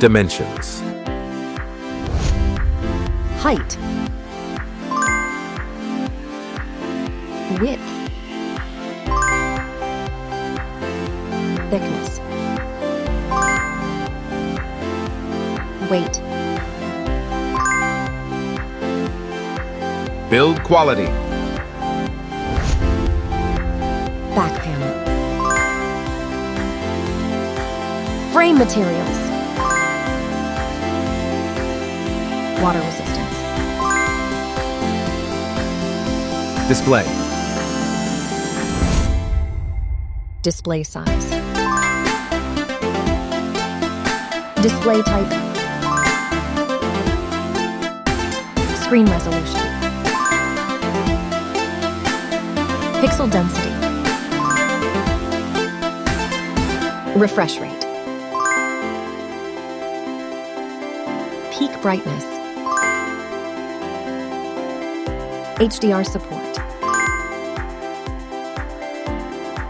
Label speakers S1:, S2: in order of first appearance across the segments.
S1: Dimensions.
S2: Height. Width. Thickness. Weight.
S1: Build quality.
S2: Back panel. Frame materials. Water resistance.
S1: Display.
S2: Display size. Display type. Screen resolution. Pixel density. Refresh rate. Peak brightness. HDR support.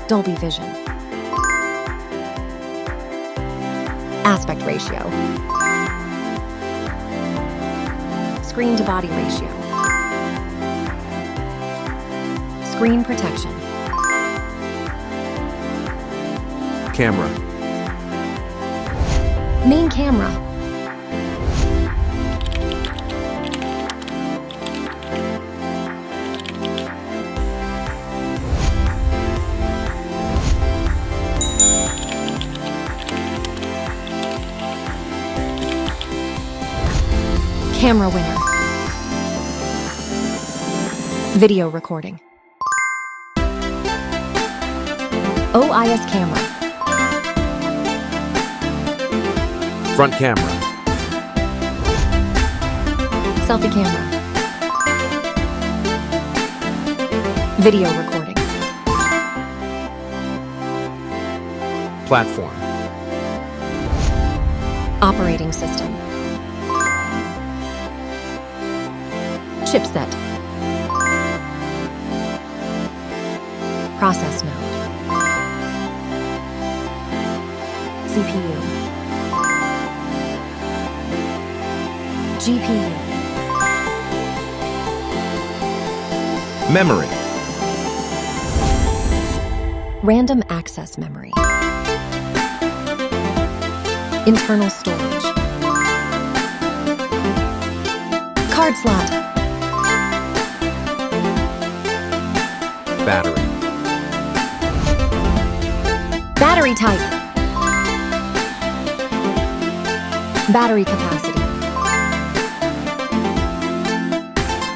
S2: Dolby Vision. Aspect ratio. Screen to body ratio. Screen protection.
S1: Camera.
S2: Main camera. Camera winner. Video recording. OIS camera.
S1: Front camera.
S2: Selfie camera. Video recording.
S1: Platform.
S2: Operating system. Chipset. Process node. CPU. GPU.
S1: Memory.
S2: Random access memory. Internal storage. Card slot.
S1: Battery.
S2: Battery type. Battery capacity.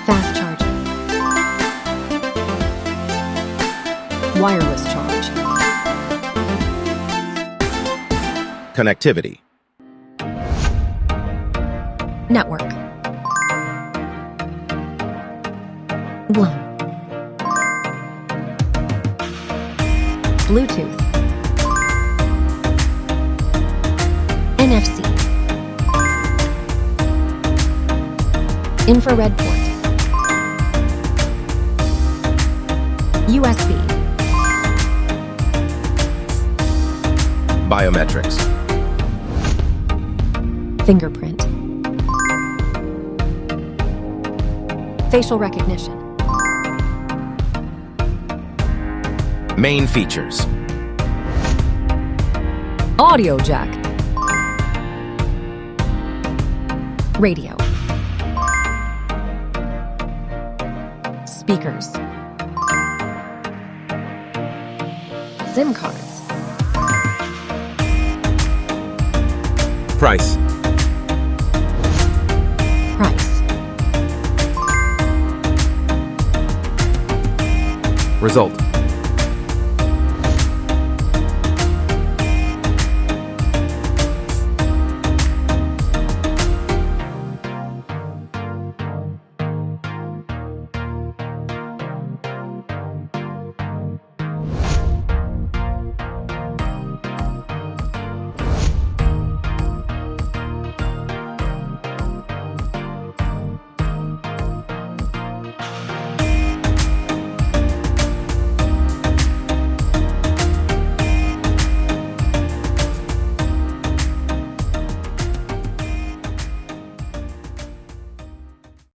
S2: Fast charging. Wireless charge.
S1: Connectivity.
S2: Network. WLAN. Bluetooth. NFC. Infrared port. USB.
S1: Biometrics.
S2: Fingerprint. Facial recognition.
S1: Main features.
S2: Audio jack. Radio. Speakers. SIM cards.
S1: Price.
S2: Price.
S1: Result.